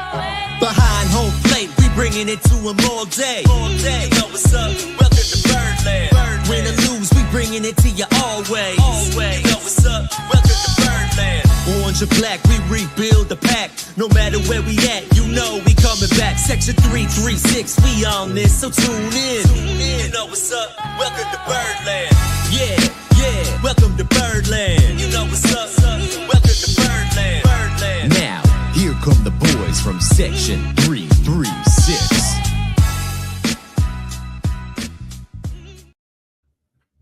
Behind home plate, we bringing it to them all day. You know what's up? Welcome to Birdland. Win or lose, we bringing it to you always. You know what's up? Welcome to Birdland. Orange or black, we rebuild the pack. No matter where we at, you know we coming back. Section 336, we on this, so tune in. You know what's up? Welcome to Birdland. Yeah, welcome to Birdland. You know what's up? Welcome to Birdland. Now, here come the boys from Section 336.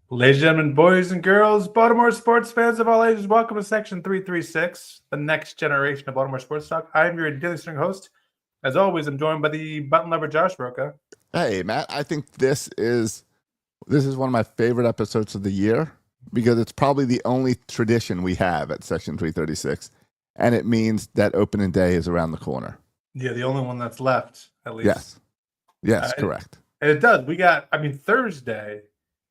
Ladies and gentlemen, boys and girls, Baltimore sports fans of all ages, welcome to Section 336, the next generation of Baltimore sports talk. I am your daily string host. As always, I'm joined by the button lover, Josh Roca. Hey, Matt, I think this is one of my favorite episodes of the year because it's probably the only tradition we have at Section 336, and it means that opening day is around the corner. Yeah, the only one that's left, at least. Yes, correct. And it does. Thursday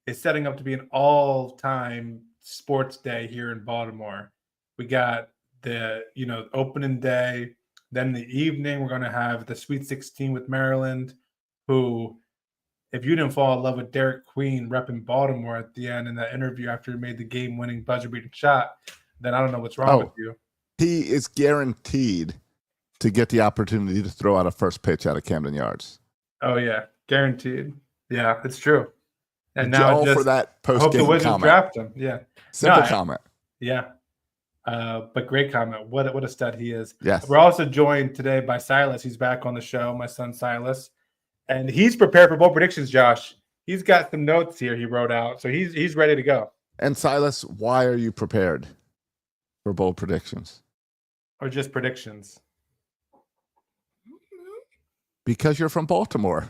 is setting up to be an all-time sports day here in Baltimore. We got the, opening day. Then in the evening, we're going to have the Sweet 16 with Maryland, who, if you didn't fall in love with Derek Queen repping Baltimore at the end in that interview after he made the game-winning buzzer-beating shot, then I don't know what's wrong with you. He is guaranteed to get the opportunity to throw out a first pitch out of Camden Yards. Oh, yeah. Guaranteed. Yeah, it's true. And now just for that post-game hope the Wizards comment. draft him. Yeah. Simple comment. Yeah. But great comment. What a stud he is. Yes. We're also joined today by Silas. He's back on the show, my son Silas. And he's prepared for bold predictions, Josh. He's got some notes here he wrote out. So he's ready to go. And Silas, why are you prepared for bold predictions? Or just predictions? Because you're from Baltimore.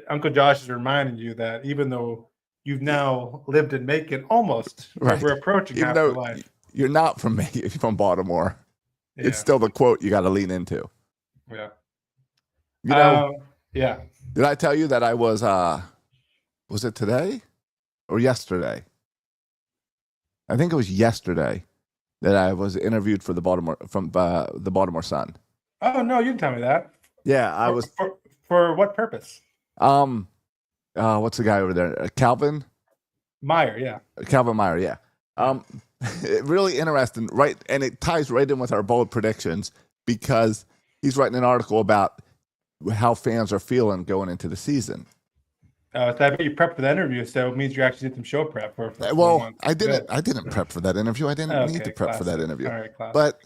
Uncle Josh is reminding you that even though you've now lived in Macon almost, right. We're approaching even half though your life. You're not from Macon, you're from Baltimore. Yeah. It's still the quote you got to lean into. Yeah. Yeah. Did I tell you that I was it today or yesterday? I think it was yesterday that I was interviewed for the Baltimore Sun. Oh no, you didn't tell me that. Yeah, I was. For what purpose? What's the guy over there? Calvin Meyer, yeah. Calvin Meyer, yeah. Really interesting, right? And it ties right in with our bold predictions because he's writing an article about how fans are feeling going into the season. So I bet you prepped for that interview, so it means you actually did some show prep for I didn't prep for that interview. I didn't need to prep for that interview. All right, classic. But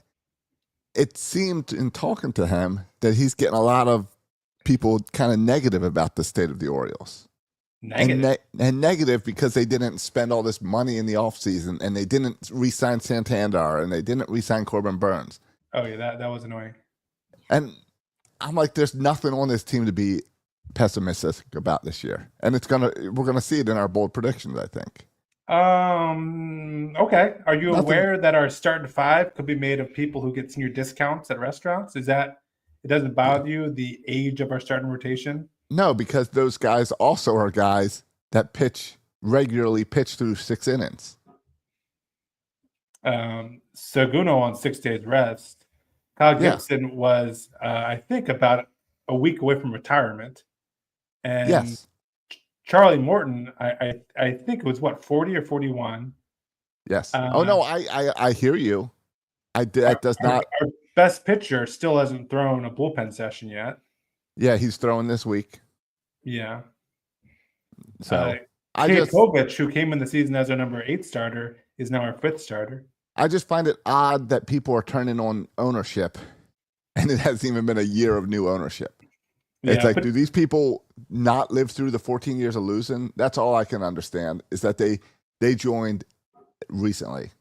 it seemed in talking to him that he's getting a lot of people kind of negative about the state of the Orioles. Negative. And negative because they didn't spend all this money in the offseason and they didn't re-sign Santander and they didn't re-sign Corbin Burns. Oh, yeah, that was annoying. And I'm like, there's nothing on this team to be pessimistic about this year. And we're gonna see it in our bold predictions, I think. Okay. Are you aware that our starting five could be made of people who get senior discounts at restaurants? Is that it doesn't bother you, the age of our starting rotation? No, because those guys also are guys that regularly pitch through 6 innings. Seguno on 6 days rest. Kyle Gibson was, I think, about a week away from retirement. And Charlie Morton, I think it was, 40 or 41? Yes. I hear you. That does not. Our best pitcher still hasn't thrown a bullpen session yet. Yeah, he's throwing this week. Yeah. So Kovic, who came in the season as our number 8 starter, is now our 5th starter. I just find it odd that people are turning on ownership, and it hasn't even been a year of new ownership. It's do these people not live through the 14 years of losing? That's all I can understand, is that they joined recently.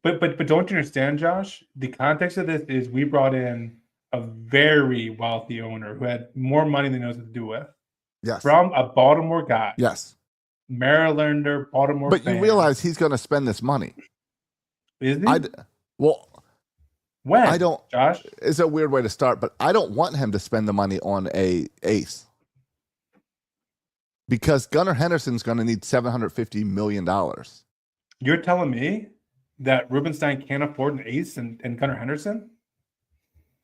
But don't you understand, Josh? The context of this is we brought in a very wealthy owner who had more money than he knows what to do with. Yes. From a Baltimore guy. Yes. Marylander, Baltimore But fan. you realize he's going to spend this money. Is he? When? I don't, Josh. It's a weird way to start, but I don't want him to spend the money on a ace. Because Gunnar Henderson's going to need $750 million. You're telling me that Rubenstein can't afford an ace and Gunnar Henderson?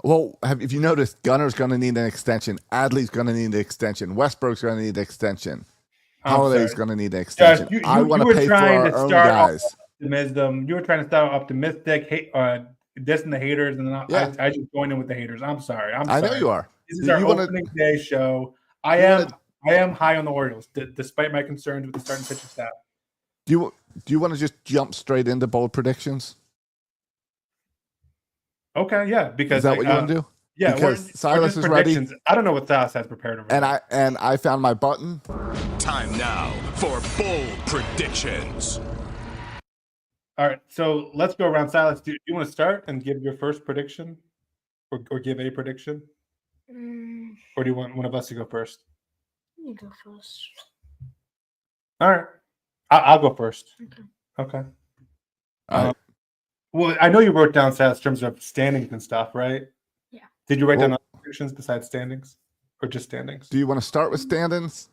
Well, if you noticed, Gunner's going to need an extension. Adley's going to need an extension. Westbrook's going to need an extension. Holiday's going to need an extension. Josh, I want you to were pay for trying our to own start off guys. optimism. You were trying to start optimistic, dissing the haters, and then I just joined in with the haters. I'm sorry. I know you are. This is our opening day show. I am high on the Orioles, despite my concerns with the starting pitching staff. Do you want to just jump straight into bold predictions? Okay, yeah. Because is that what you want to do? Yeah, because Silas is ready. I don't know what Silas has prepared over there. And I found my button. Time now for bold predictions. All right, so let's go around. Silas, do you want to start and give your first prediction, or give a prediction, or do you want one of us to go first? You go first. All right, I'll go first. Okay. All right. Well, I know you wrote down Silas in terms of standings and stuff, right? Yeah. Did you write down other predictions besides standings, or just standings? Do you want to start with standings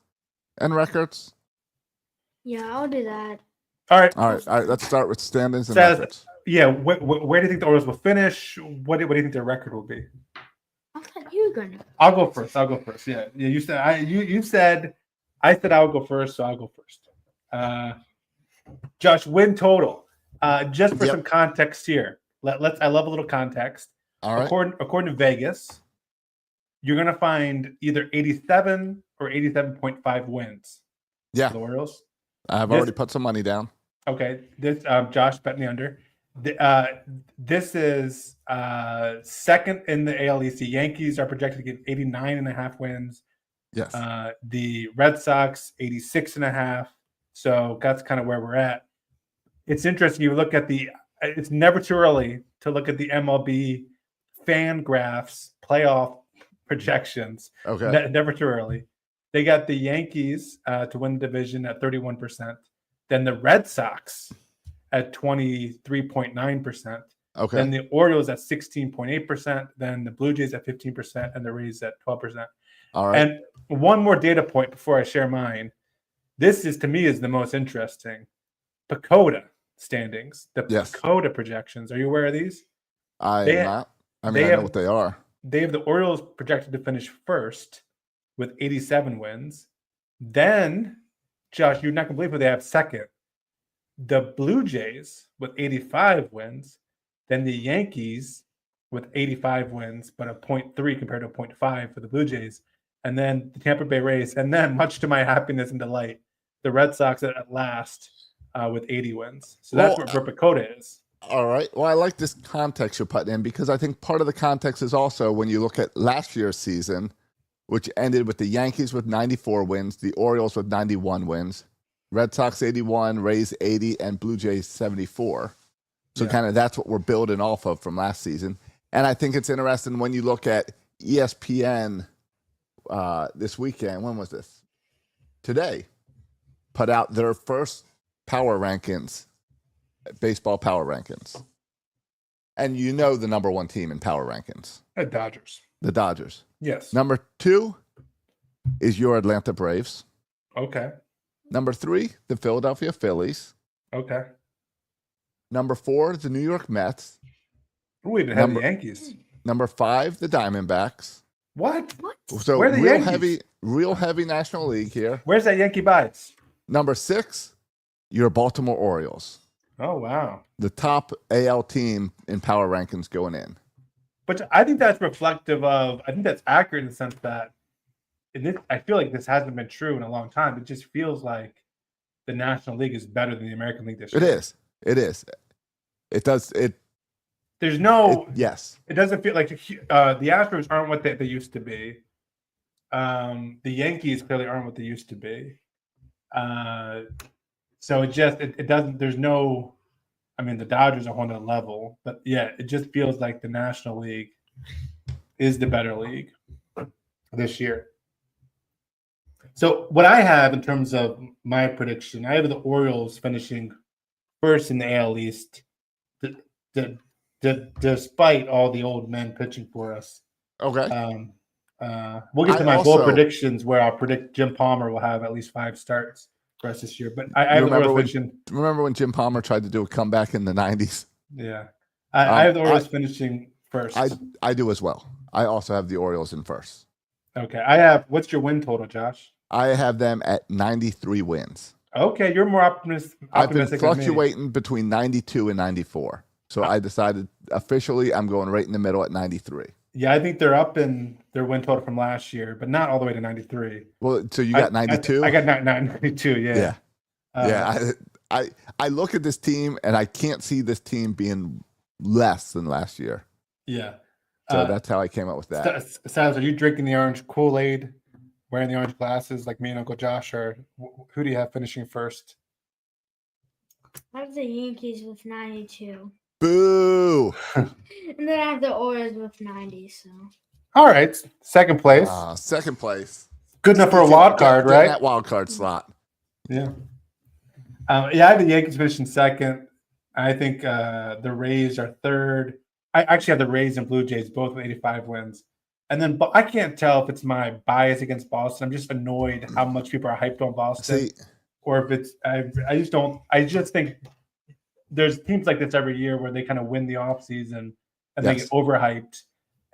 and records? Yeah, I'll do that. All right. Let's start with standings and records. Yeah. Where do you think the Orioles will finish? What do you think their record will be? I thought you were gonna. I'll go first. Yeah. You said you said I said I would go first, so I'll go first. Josh, win total. Just for some context here. I love a little context. All right. According to Vegas, you're gonna find either 87 or 87.5 wins. Yeah. For the Orioles. I've already put some money down. Okay. This Josh bet me under. This is second in the AL East. The Yankees are projected to get 89.5 wins. Yes. The Red Sox 86.5. So that's kind of where we're at. It's interesting. You look at it's never too early to look at the MLB fan graphs playoff projections. Okay. Never too early. They got the Yankees to win the division at 31%. Then the Red Sox at 23.9%. Okay. Then the Orioles at 16.8%. Then the Blue Jays at 15%, and the Rays at 12%. All right. And one more data point before I share mine. This is, to me, is the most interesting. PECOTA standings. The PECOTA projections. Are you aware of these? I am not. I know what they are. They have the Orioles projected to finish first with 87 wins. Then, Josh, you're not going to believe who they have second. The Blue Jays with 85 wins. Then the Yankees with 85 wins, but a 0.3 compared to a 0.5 for the Blue Jays. And then the Tampa Bay Rays. And then, much to my happiness and delight, the Red Sox at last with 80 wins. So that's where PECOTA is. All right. Well, I like this context you're putting in because I think part of the context is also when you look at last year's season, which ended with the Yankees with 94 wins, the Orioles with 91 wins, Red Sox 81, Rays 80, and Blue Jays 74. So kind of that's what we're building off of from last season. And I think it's interesting when you look at ESPN this weekend. When was this? Today. Put out their first power rankings, baseball power rankings. And you know the number one team in power rankings. The Dodgers. The Dodgers. Yes. Number 2 is your Atlanta Braves. Okay. Number 3, the Philadelphia Phillies. Okay. Number 4, the New York Mets. We even have the Yankees. Number 5, the Diamondbacks. What? So where are the Yankees? real heavy National League here. Where's that Yankee bias? Number 6, your Baltimore Orioles. Oh, wow. The top AL team in power rankings going in. But I think that's reflective of, I think that's accurate in the sense that I feel like this hasn't been true in a long time. It just feels like the National League is better than the American League this year. It is. It does. There's no. Yes. It doesn't feel like the Astros aren't what they used to be. The Yankees clearly aren't what they used to be. So it doesn't. There's no. I mean, the Dodgers are on a level, but yeah, it just feels like the National League is the better league this year. So what I have in terms of my prediction, I have the Orioles finishing first in the AL East, despite all the old men pitching for us. Okay. We'll get to my bold predictions where I'll predict Jim Palmer will have at least 5 starts. the rest of this year. But I You have the Orioles finishing. remember when Jim Palmer tried to do a comeback in the 90s? Yeah. I have the Orioles finishing first. I do as well. I also have the Orioles in first. Okay. What's your win total, Josh? I have them at 93 wins. Okay, you're more optimistic. I've been than me. fluctuating between 92 and 94. So I decided officially I'm going right in the middle at 93. Yeah, I think they're up in their win total from last year, but not all the way to 93. Well, so you got 92? I got 92, yeah. I look at this team and I can't see this team being less than last year. Yeah. So that's how I came up with that. Silas, are you drinking the orange Kool-Aid, wearing the orange glasses like me and Uncle Josh, or who do you have finishing first? I have the Yankees with 92. Boo! And then I have the Orioles with 90, so. All right, second place. Second place. Good enough for a wild card, right? That wild card slot. Yeah. I have the Yankees finishing second. I think the Rays are third. I actually have the Rays and Blue Jays both with 85 wins. And then I can't tell if it's my bias against Boston. I'm just annoyed how much people are hyped on Boston. Or if it's I just think there's teams like this every year where they kind of win the offseason and they get overhyped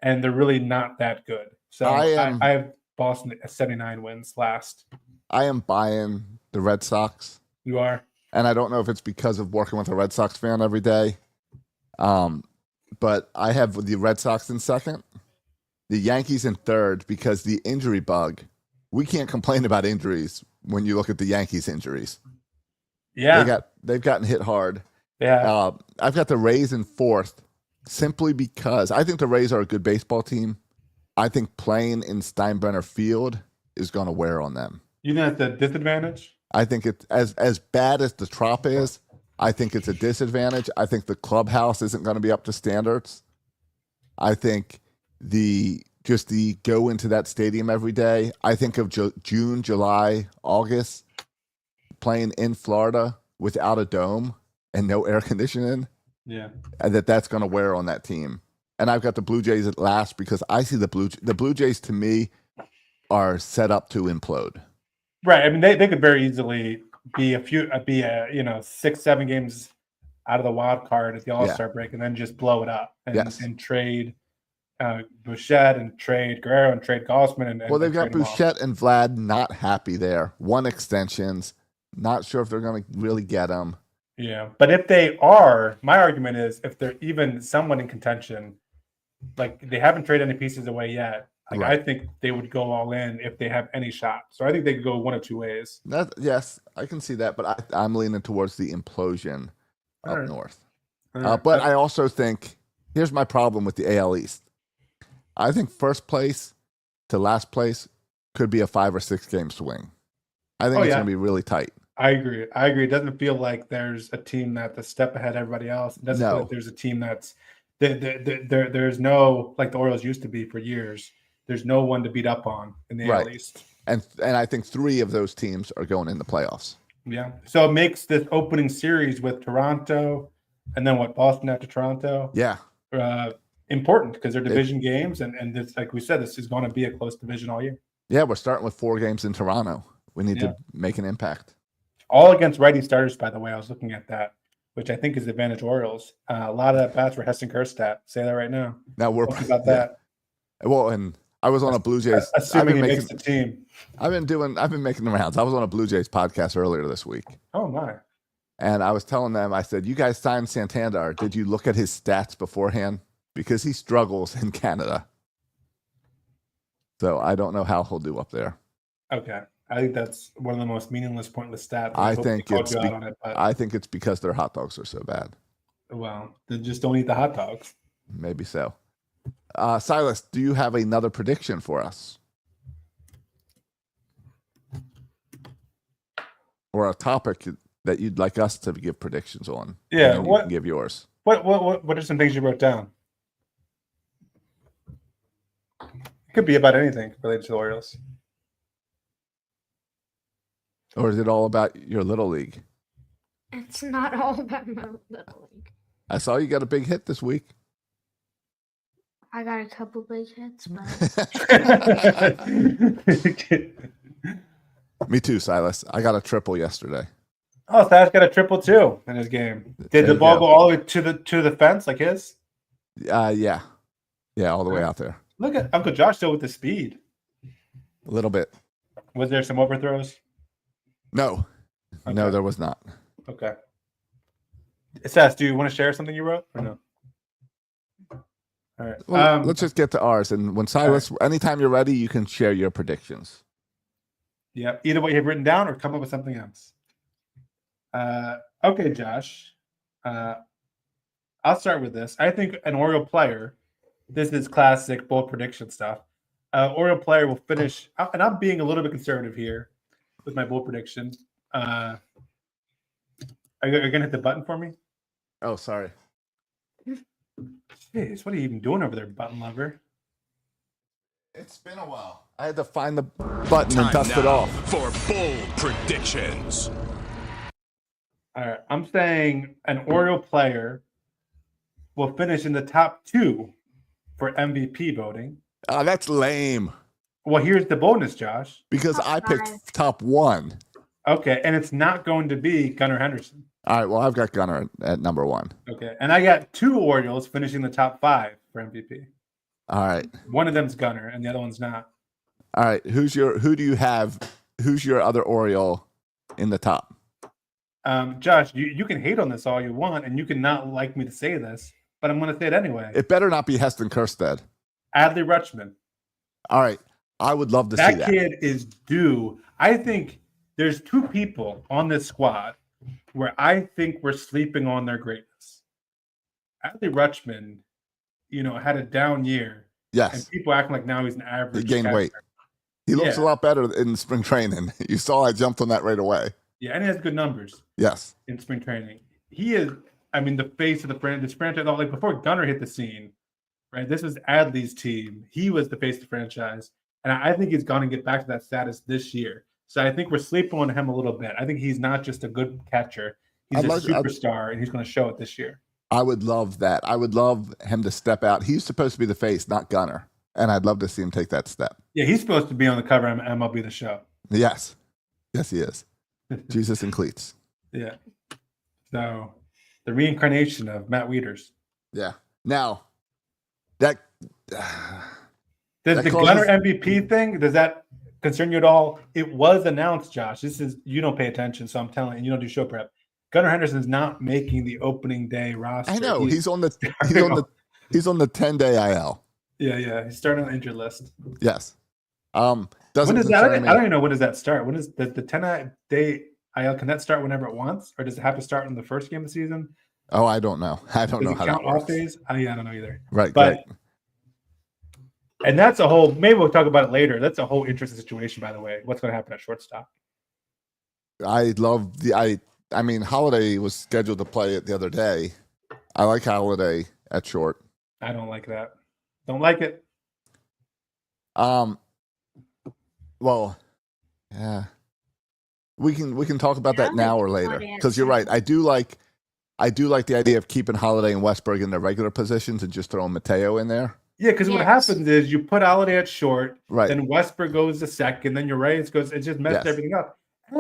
and they're really not that good. So I have Boston at 79 wins last. I am buying the Red Sox. You are? And I don't know if it's because of working with a Red Sox fan every day. But I have the Red Sox in second, the Yankees in third, because the injury bug, we can't complain about injuries when you look at the Yankees injuries. Yeah. They've gotten hit hard. Yeah. I've got the Rays in fourth simply because I think the Rays are a good baseball team. I think playing in Steinbrenner Field is going to wear on them. You think that's a disadvantage? I think it's as bad as the Trop is. I think it's a disadvantage. I think the clubhouse isn't going to be up to standards. I think the go into that stadium every day. I think of June, July, August, playing in Florida without a dome and no air conditioning. Yeah, and that's going to wear on that team. And I've got the Blue Jays at last because I see the Blue Jays to me are set up to implode. Right. I mean, they could very easily be 6-7 games out of the wild card at the All-Star break and then just blow it up and trade Bouchette and trade Guerrero and trade Gossman. Well, they've got Bouchette and Vlad not happy there. 1 extensions. Not sure if they're going to really get them. Yeah. But if they are, my argument is if they're even somewhat in contention, like they haven't traded any pieces away yet. Like I think they would go all in if they have any shot. So I think they could go one of two ways. Yes, I can see that, but I'm leaning towards the implosion up north. But I also think here's my problem with the AL East. I think first place to last place could be a 5 or 6 game swing. I think it's going to be really tight. I agree. It doesn't feel like there's a team that's a step ahead of everybody else. It doesn't feel like there's a team that's there's no, like the Orioles used to be for years. There's no one to beat up on in the AL East. And I think 3 of those teams are going in the playoffs. Yeah. So it makes this opening series with Toronto and then Boston after Toronto. Yeah. Important because they're division games. And this, like we said, this is going to be a close division all year. Yeah. We're starting with 4 games in Toronto. We need to make an impact. All against righty starters, by the way. I was looking at that, which I think is the advantage Orioles. A lot of that bats were Heston Kjerstad. Say that right now. Now we're talking about that. Well, and I was on a Blue Jays. Assuming he makes the team. I've been making the rounds. I was on a Blue Jays podcast earlier this week. Oh my! And I was telling them, I said, "You guys signed Santander. Did you look at his stats beforehand? Because he struggles in Canada. So I don't know how he'll do up there." Okay, I think that's one of the most meaningless, pointless stats. I think it's because their hot dogs are so bad. Well, they just don't eat the hot dogs. Maybe so. Silas, do you have another prediction for us? Or a topic that you'd like us to give predictions on? Yeah, you can give yours. What are some things you wrote down? It could be about anything related to the Orioles. Or is it all about your little league? It's not all about my little league. I saw you got a big hit this week. I got a couple big hits, but Me too, Silas. I got a triple yesterday. Oh, Thad's got a triple too in his game. Did There the you ball go. go all the way to the fence like his? Yeah, all the way out there. Look at Uncle Josh still with the speed. A little bit. Was there some overthrows? No, Okay. there was not. Okay. Seth, do you want to share something you wrote or no? All right. Well, let's just get to ours. And when Silas, anytime you're ready, you can share your predictions. Yeah, either what you have written down or come up with something else. Okay, Josh. I'll start with this. I think an Oriole player, this is classic bold prediction stuff. Oriole player will finish, and I'm being a little bit conservative here with my bold prediction. Are you going to hit the button for me? Oh, sorry. Jeez, what are you even doing over there, button lover? It's been a while. I had to find the button and Time dust it now off. for bold predictions. All right, I'm saying an Oriole player will finish in the top 2 for MVP voting. That's lame. Well, here's the bonus, Josh. Because Top I picked 5. top 1. Okay, and it's not going to be Gunnar Henderson. All right, well, I've got Gunnar at number 1. Okay, and I got 2 Orioles finishing the top 5 for MVP. All right. One of them's Gunnar, and the other one's not. All right, who's your other Oriole in the top? Josh, you can hate on this all you want, and you can not like me to say this, but I'm going to say it anyway. It better not be Heston Kjerstad. Adley Rutschman. All right, I would love to see That that. kid is due. I think there's 2 people on this squad where I think we're sleeping on their greatness. Adley Rutschman, had a down year, and Yes, people acting like now he's an average. he gained catcher. weight. He looks a lot better in spring training. You saw I jumped on that right away. Yeah, and he has good numbers Yes. in spring training. He is, the face of the franchise. This franchise, like before Gunnar hit the scene, right? This was Adley's team. He was the face of the franchise, and I think he's going to get back to that status this year. So I think we're sleeping on him a little bit. I think he's not just a good catcher; he's a superstar, and he's going to show it this year. I would love that. I would love him to step out. He's supposed to be the face, not Gunnar, and I'd love to see him take that step. Yeah, he's supposed to be on the cover of MLB The Show. Yes, he is. Jesus in cleats. Yeah. So the reincarnation of Matt Wieters. Yeah. Now, that Does the Gunnar MVP thing, does that concern you at all? It was announced, Josh. You don't pay attention, so I'm telling you don't do show prep. Gunnar Henderson's not making the opening day roster. I know he's on the 10-day IL. Yeah. He's starting on the injured list. Yes. When does that? I don't even know when does that start. When is the 10-day IL? Can that start whenever it wants, or does it have to start in the first game of the season? Oh, I don't know. I don't know how that works. Off days? I don't know either. Right, but and that's a whole. Maybe we'll talk about it later. That's a whole interesting situation, by the way. What's going to happen at shortstop? I love I mean, Holiday was scheduled to play it the other day. I like Holiday at short. I don't like that. Don't like it. Well, yeah. We can talk about that now or later. Because you're right. I do like the idea of keeping Holiday and Westberg in their regular positions and just throwing Mateo in there. Yeah, because what happens is you put Holiday at short, right? Then Westberg goes to second, then your Reyes goes. It just messes everything up.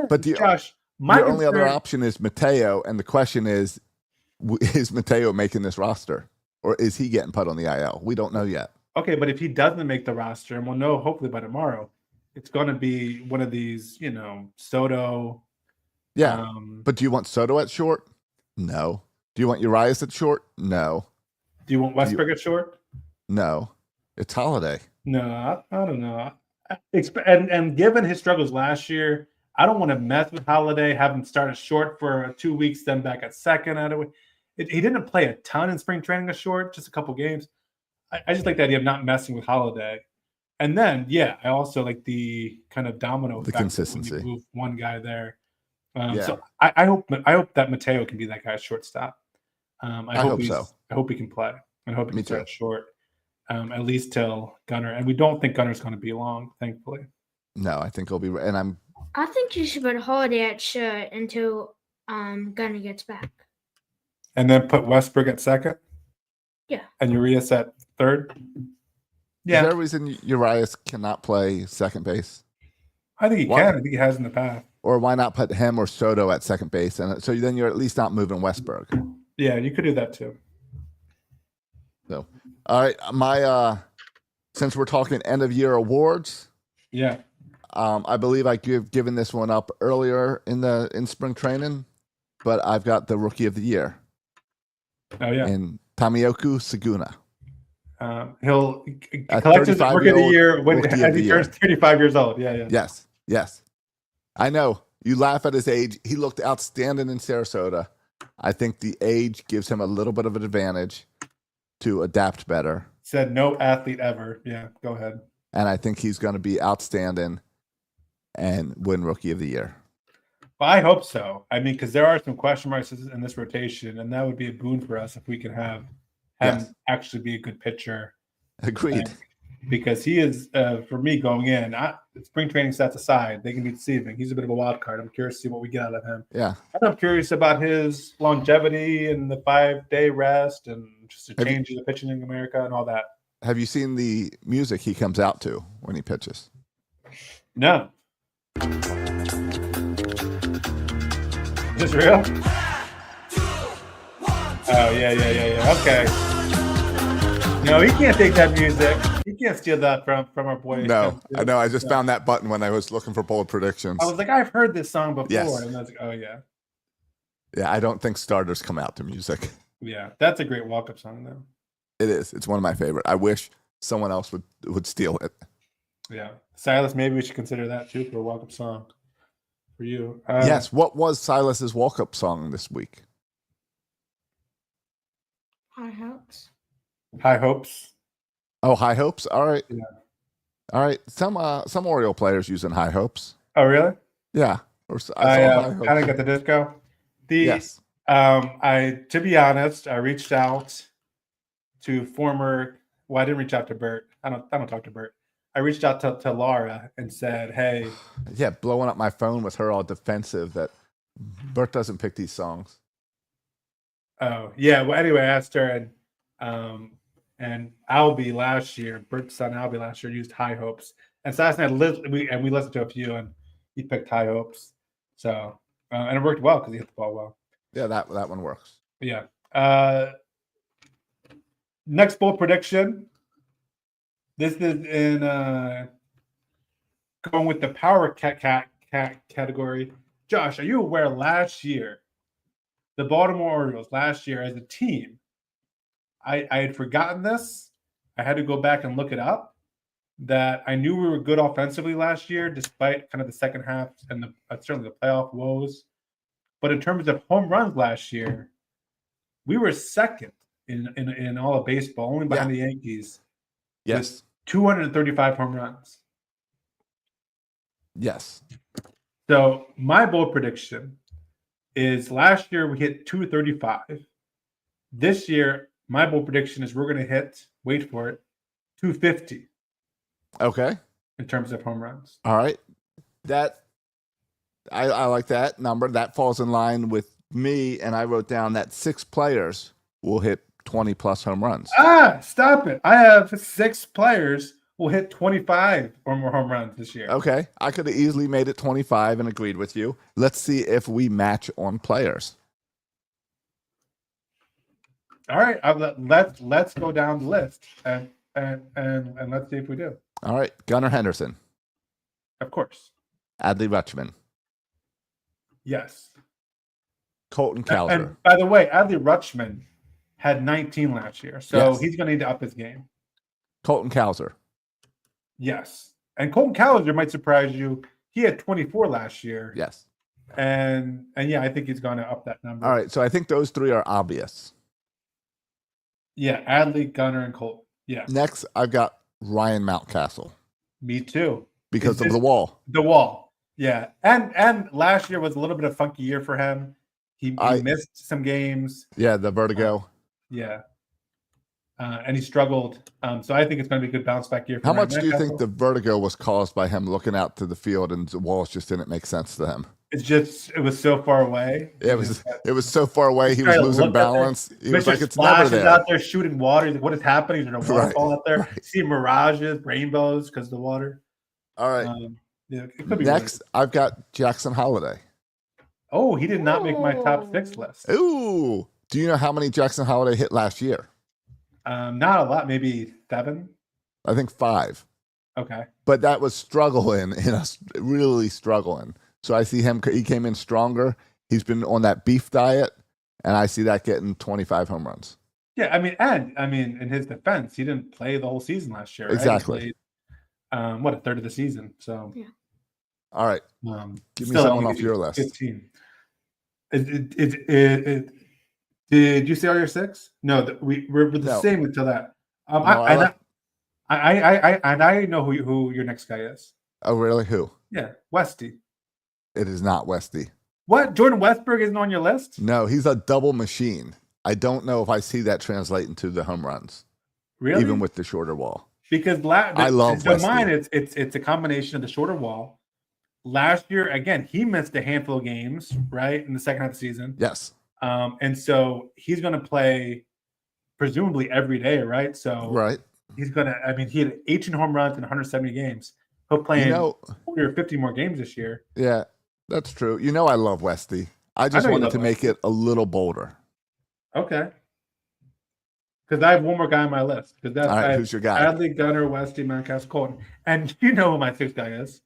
But Josh, your only other option is Mateo, and the question is Mateo making this roster, or is he getting put on the IL? We don't know yet. Okay, but if he doesn't make the roster, and we'll know hopefully by tomorrow, it's going to be one of these, Soto. Yeah, but do you want Soto at short? No. Do you want Urias at short? No. Do you want Westberg at short? No. It's Holiday. No, I don't know. And given his struggles last year, I don't want to mess with Holiday, have him start at short for 2 weeks, then back at second. He didn't play a ton in spring training at short, just a couple games. I just like the idea of not messing with Holiday. And then, I also like the kind of domino the effect consistency. when you move one guy there. So I hope that Mateo can be that guy's shortstop. I hope so. I hope he can play. I hope he can start short, at least till Gunnar. And we don't think Gunnar's going to be long, thankfully. No, I think he'll be. And I think you should put Holiday at short until Gunnar gets back. And then put Westberg at second. Yeah. And Urias at third. Yeah. Is there a reason Urias cannot play second base? I think he Why- can. I think he has in the past. Or why not put him or Soto at second base? And so then you're at least not moving Westberg. Yeah, you could do that too. So, all right, since we're talking end of year awards, Yeah. I believe given this one up earlier in spring training, but I've got the rookie of the year Oh yeah. in Tamioku Saguna. He'll A collect his rookie of the 35-year-old year rookie as of the he turns year. 35 years old. Yeah. Yes. I know you laugh at his age. He looked outstanding in Sarasota. I think the age gives him a little bit of an advantage to adapt better. Said no athlete ever. Yeah, go ahead. And I think he's going to be outstanding and win rookie of the year. Well, I hope so. I mean, because there are some question marks in this rotation, and that would be a boon for us if we can have him actually be a good pitcher. Agreed. Because he is, for me, going in, spring training stats aside, they can be deceiving. He's a bit of a wild card. I'm curious to see what we get out of him. Yeah. And I'm curious about his longevity and the 5-day rest and just the change in the pitching in America and all that. Have you seen the music he comes out to when he pitches? No. Is this real? Oh, yeah. Okay. No, he can't take that music. He can't steal that from our boy. No, I know. I just found that button when I was looking for bold predictions. I was like, I've heard this song before. Yes. And I was like, oh, yeah. Yeah, I don't think starters come out to music. Yeah, that's a great walk-up song, though. It is. It's one of my favorite. I wish someone else would steal it. Yeah. Silas, maybe we should consider that, too, for a walk-up song for you. Yes. What was Silas's walk-up song this week? High hopes. High hopes. Oh, High Hopes. All right. Yeah. All right. Some Oriole players using High Hopes. Oh, really? Yeah. I kind of got the disco. Yes. To be honest, I reached out to I didn't reach out to Bert. I don't talk to Bert. I reached out to Laura and said, hey. Yeah, blowing up my phone with her all defensive that Bert doesn't pick these songs. Oh, yeah. Well, anyway, I asked her, and Albie last year, Bert's son Albie last year used High Hopes. And so last night, we listened to a few, and he picked High Hopes. So, and it worked well because he hit the ball well. Yeah, that one works. Yeah. Next bold prediction. This is in going with the power cat category. Josh, are you aware last year, the Baltimore Orioles last year as a team, I had forgotten this. I had to go back and look it up. That I knew we were good offensively last year, despite kind of the second half and certainly the playoff woes. But in terms of home runs last year, we were second in all of baseball, only behind the Yankees. Yes. 235 home runs. Yes. So my bold prediction is last year we hit 235. This year, my bold prediction is we're going to hit, wait for it, 250. Okay. In terms of home runs. All right. I like that number. That falls in line with me, and I wrote down that 6 players will hit 20-plus home runs. Stop it. I have 6 players will hit 25 or more home runs this year. Okay. I could have easily made it 25 and agreed with you. Let's see if we match on players. All right. Let's go down the list and let's see if we do. All right. Gunnar Henderson. Of course. Adley Rutschman. Yes. Colton Cowser. And by the way, Adley Rutschman had 19 last year, so he's going to need to up his game. Colton Cowser. Yes. And Colton Cowser might surprise you. He had 24 last year. Yes. And yeah, I think he's going to up that number. All right. So I think those 3 are obvious. Yeah. Adley, Gunnar, and Colton. Yeah. Next, I've got Ryan Mountcastle. Me too. Because of the wall. The wall. Yeah. And last year was a little bit of a funky year for him. He missed some games. Yeah, the vertigo. Yeah. And he struggled. So I think it's going to be a good bounce back year for How Ryan much do you Mountcastle. think the vertigo was caused by him looking out to the field and the walls just didn't make sense to him? It was so far away. It was so far away. He was losing balance. He was like, it's never there. Out there shooting water. He's like, what is happening? Is there a waterfall out there? Right. See mirages, rainbows because of the water. All right. Yeah, it could be Next, really I've got Jackson Holiday. Oh, he did not make my top 6 list. Ooh. Do you know how many Jackson Holiday hit last year? Not a lot, maybe 7. I think 5. Okay. But that was struggling, really struggling. So I see him. He came in stronger. He's been on that beef diet, and I see that getting 25 home runs. Yeah, I mean, in his defense, he didn't play the whole season last year. Right? Exactly. He played, a third of the season. So, Yeah. All right. Give me still someone only off your list. 15. Did you say all your 6? No, we're the No. same until that. No, I know who your next guy is. Oh, really? Who? Yeah, Westy. It is not Westy. What? Jordan Westburg isn't on your list? No, he's a double machine. I don't know if I see that translate into the home runs. Really? Even with the shorter wall. Because I love Westy. mine, it's a combination of the shorter wall. Last year, again, he missed a handful of games, right, in the second half of the season. Yes. And so he's going to play presumably every day, right? So Right. he's going to. I mean, he had 18 home runs in 170 games. He'll play in 40 or 50 more games this year. Yeah, that's true. I love Westy. I just wanted to make it a little bolder. Okay. Because I have one more guy on my list. Because that's all right. Who's your guy? Adley, Gunnar, Westy, Mountcastle, Colton, and you know who my 6th guy is.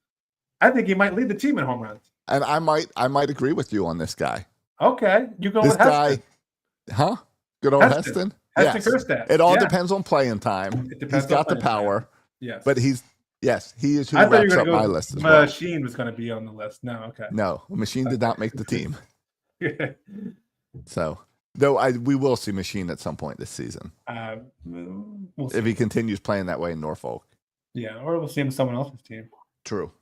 I think he might lead the team in home runs. And I might agree with you on this guy. Okay, you go this with Heston. Guy, huh? Good old Heston. Heston Kjerstad. It all depends on playing time. He's got the power. Time. Yes, but he is who I wraps up my list as well. Machine was going to be on the list. No, okay. No, Machine did not make the team. So, though we will see Machine at some point this season. We'll see. If he continues playing that way in Norfolk. Yeah, or we'll see him on someone else's team. True.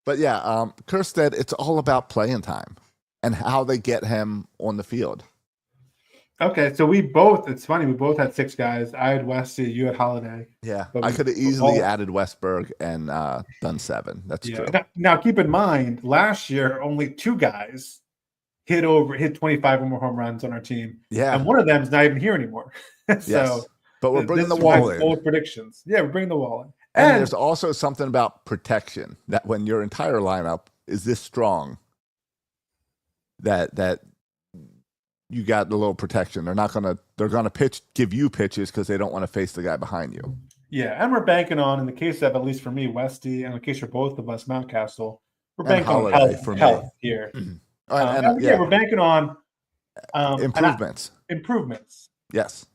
But yeah, Kjerstad, it's all about playing time and how they get him on the field. Okay, so it's funny, we both had 6 guys. I had Westy, you had Holiday. Yeah, I could have easily added Westberg and done 7. That's true. Now, keep in mind, last year, only 2 guys hit 25 or more home runs on our team. Yeah. And one of them is not even here anymore. Yes. But we're bringing the wall in. Bold predictions. Yeah, we're bringing the wall in. And there's also something about protection that when your entire lineup is this strong, that you got a little protection. They're gonna give you pitches because they don't want to face the guy behind you. Yeah, and we're banking on, in the case of, at least for me, Westy, and in the case for both of us, Mountcastle, we're banking on health here. Mm-hmm. We're banking on improvements. Yes.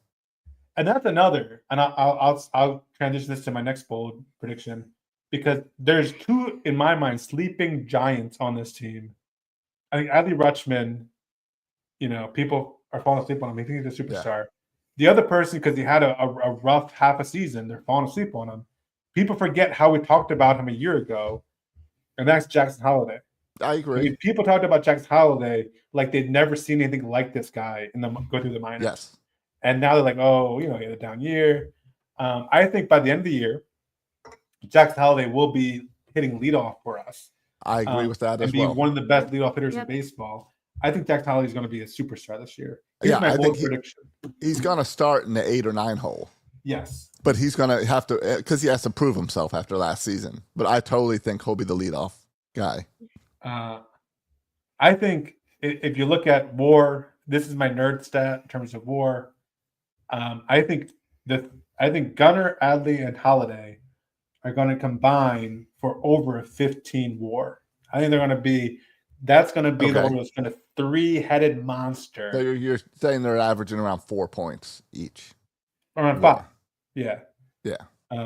And that's another, and I'll transition this to my next bold prediction, because there's 2, in my mind, sleeping giants on this team. I think Adley Rutschman, people are falling asleep on him. He thinks he's a superstar. Yeah. The other person, because he had a rough half a season, they're falling asleep on him. People forget how we talked about him a year ago, and that's Jackson Holiday. I agree. I mean, people talked about Jackson Holiday like they'd never seen anything like this guy go through the minors. Yes. And now they're like, he had a down year. I think by the end of the year, Jackson Holiday will be hitting leadoff for us. I agree with that as well. And be one of the best leadoff hitters in baseball. I think Jackson Holiday is going to be a superstar this year. Here's my bold prediction. He's going to start in the 8 or 9 hole. Yes. But he's going to have to, because he has to prove himself after last season. But I totally think he'll be the leadoff guy. I think if you look at WAR, this is my nerd stat in terms of WAR. I think Gunnar, Adley, and Holiday are going to combine for over a 15 WAR. I think that's going to be the Orioles' kind of 3-headed monster. So you're saying they're averaging around 4 points each. Around 5. Yeah.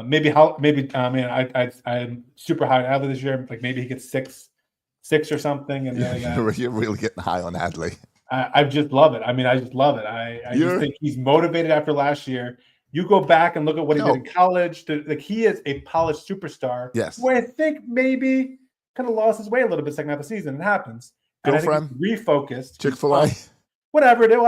Maybe I'm super high on Adley this year. Like maybe he gets 6 or something. And you're really getting high on Adley. I just love it. I just love it. I just think he's motivated after last year. You go back and look at what he did in college. He is a polished superstar. Yes. Where I think maybe kind of lost his way a little bit second half of the season. It happens. Girlfriend, refocused. Chick-fil-A, whatever it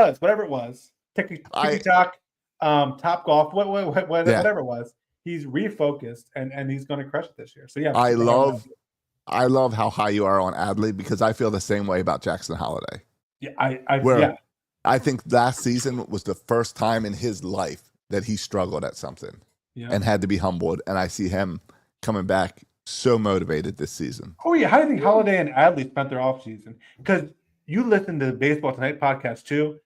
was. TikTok, Top Golf, whatever it was. He's refocused and he's going to crush it this year. So yeah, I love how high you are on Adley because I feel the same way about Jackson Holiday. Yeah, I think last season was the first time in his life that he struggled at something and had to be humbled. And I see him coming back so motivated this season. Oh yeah, how do you think Holiday and Adley spent their offseason? Because you listen to the Baseball Tonight podcast too.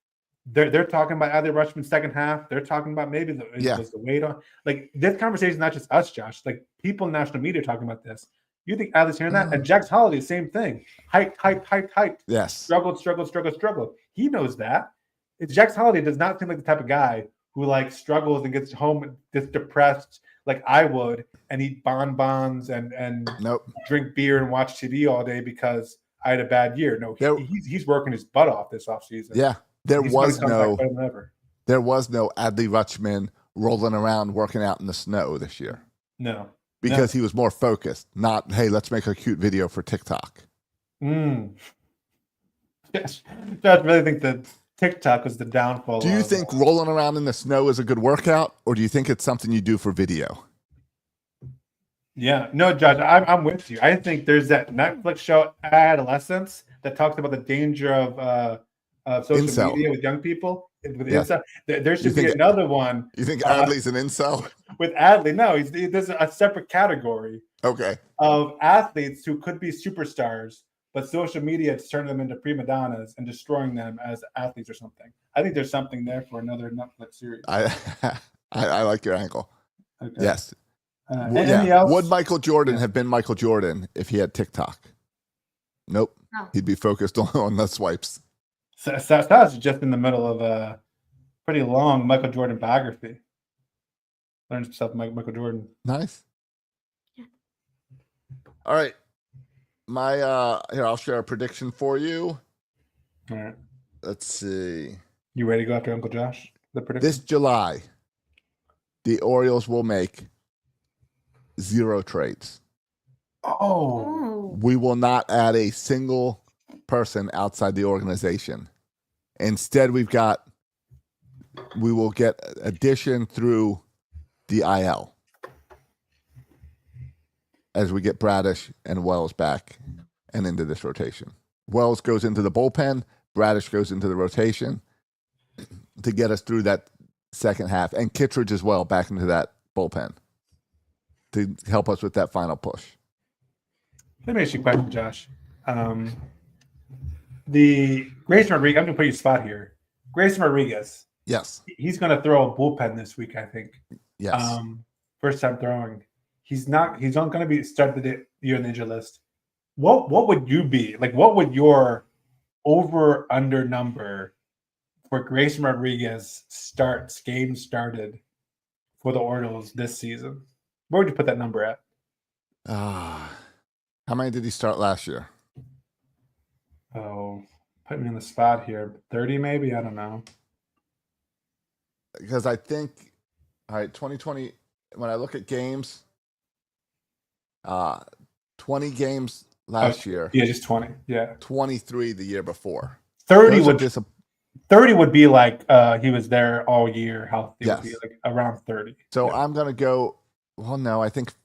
They're talking about Adley Rutschman's second half. They're talking about maybe was the weight on. Like this conversation is not just us, Josh. Like people in national media are talking about this. You think Adley's hearing that? And Jax Holiday, same thing. Hyped. Yes. Struggled. He knows that. Jax Holiday does not seem like the type of guy who like struggles and gets home just depressed like I would and eat bonbons and drink beer and watch TV all day because I had a bad year. No, he's working his butt off this offseason. Yeah. There was no Adley Rutschman rolling around working out in the snow this year. No. Because he was more focused, not, hey, let's make a cute video for TikTok. Yes. I really think that TikTok was the downfall. Do you think rolling around in the snow is a good workout, or do you think it's something you do for video? Yeah. No, Josh, I'm with you. I think there's that Netflix show Adolescence that talks about the danger of social media with young people. Incel. There should be another one. You think Adley's an incel? With Adley, no, there's a separate category. Okay. Of athletes who could be superstars, but social media is turning them into prima donnas and destroying them as athletes or something. I think there's something there for another Netflix series. I like your angle. Okay. Yes. Anything else? Would Michael Jordan have been Michael Jordan if he had TikTok? Nope. No. He'd be focused on the swipes. Stas is just in the middle of a pretty long Michael Jordan biography. Learns himself Michael Jordan. Nice. Yeah. All right. My here, I'll share a prediction for you. All right. Let's see. You ready to go after Uncle Josh? The prediction? This July, the Orioles will make 0 trades. Oh. We will not add a single person outside the organization. Instead, we will get addition through the IL as we get Bradish and Wells back and into this rotation. Wells goes into the bullpen, Bradish goes into the rotation to get us through that second half, and Kittredge as well back into that bullpen to help us with that final push. Let me ask you a question, Josh. The Grayson Rodriguez, I'm going to put you spot here. Grayson Rodriguez. Yes. He's going to throw a bullpen this week, I think. Yes. First time throwing. He's not going to be started the year in the injury list. What would you be? Like, what would your over under number for Grayson Rodriguez games started for the Orioles this season? Where would you put that number at? How many did he start last year? Oh, put me in the spot here. 30 maybe? I don't know. Because I think, all right, 2020, when I look at games, 20 games last year. Yeah, just 20. Yeah. 23 the year before. 30 would be like he was there all year. Healthy. Yes. Would be like around 30. So yeah. I'm going to go, well, no, I think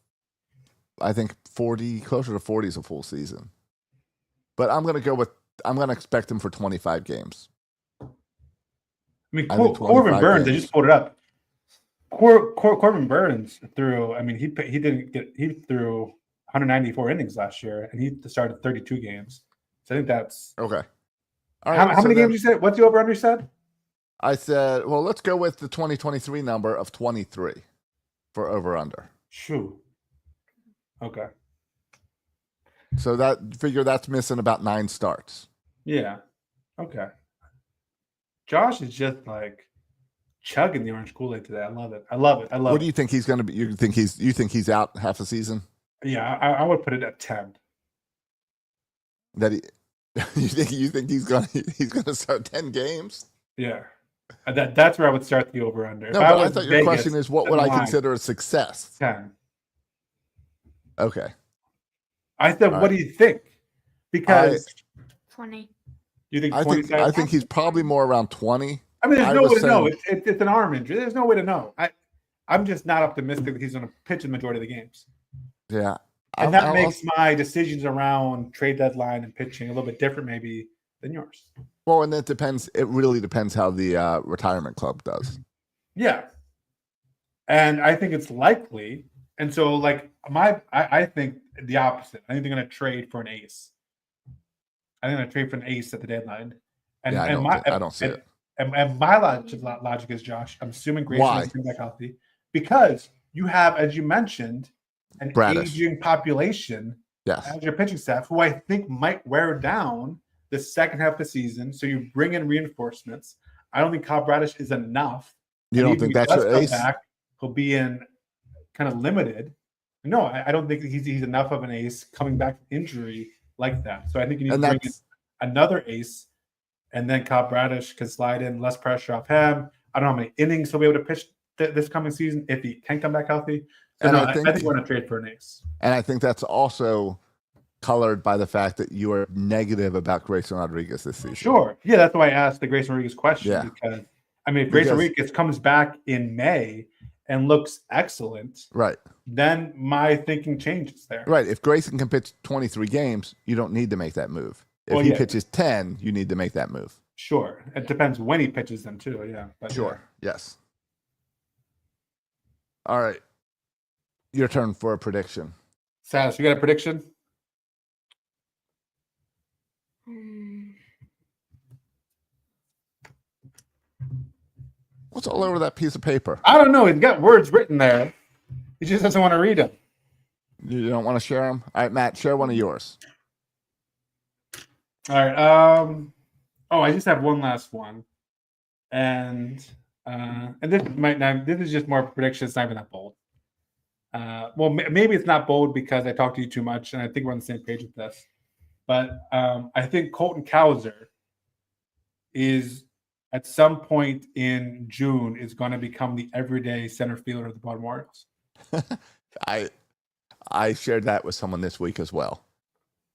40, closer to 40 is a full season. But I'm going to expect him for 25 games. I mean, Corbin Burns, I just pulled it up. Corbin Burns threw, I mean, he threw 194 innings last year, and he started 32 games. So I think that's okay. All right. How many games you said? What's the over under you said? I said, well, let's go with the 2023 number of 23 for over under. Shoo. Okay. So that's missing about 9 starts. Yeah. Okay. Josh is just like chugging the orange Kool-Aid today. I love it. What do you think he's going to be? You think he's out half a season? Yeah, I would put it at 10. You think he's going to start 10 games? Yeah. That's where I would start the over under. No, but I thought your question is what would I consider a success? 10. Okay. I said, what do you think? Because 20. You think 20? I think he's probably more around 20. I mean, there's no way to know. It's an arm injury. There's no way to know. I'm just not optimistic that he's going to pitch the majority of the games. Yeah. And that makes my decisions around trade deadline and pitching a little bit different maybe than yours. Well, and it depends. It really depends how the retirement club does. Yeah. And I think it's likely And so, like, I think the opposite. I think they're going to trade for an ace. I think they're going to trade for an ace at the deadline. And Yeah, I don't see it. And my logic is, Josh, I'm assuming Grayson Why? is coming back healthy because you have, as you mentioned, an Bradish. aging population Yes. as your pitching staff, who I think might wear down the second half of the season. So you bring in reinforcements. I don't think Kyle Bradish is enough. You And don't even think if he that's does your come ace? back, he'll be in kind of limited. No, I don't think he's enough of an ace coming back from injury like that. So I think you need And to bring in that's another ace, and then Kyle Bradish can slide in, less pressure off him. I don't know how many innings he'll be able to pitch this coming season if he can come back healthy. So And no, I I think we're going to trade for an ace. and I think that's also colored by the fact that you are negative about Grayson Rodriguez this season. Sure. Yeah, that's why I asked the Grayson Rodriguez question Yeah. because I mean, if Grayson Rodriguez comes back in May and looks excellent, Right. then my thinking changes there. Right. If Grayson can pitch 23 games, you don't need to make that move. If he pitches 10, you need to make that move. Sure. It depends when he pitches them too. Yeah. But Sure. Yes. All right. Your turn for a prediction. Sass, you got a prediction? What's all over that piece of paper? I don't know. He's got words written there. He just doesn't want to read them. You don't want to share them? All right, Matt, share one of yours. All right. I just have one last one, and this might not. This is just more of a prediction. It's not even that bold. Well, maybe it's not bold because I talked to you too much, and I think we're on the same page with this. But I think Colton Cowser is at some point in June is going to become the everyday center fielder of the Baltimore Orioles. I shared that with someone this week as well.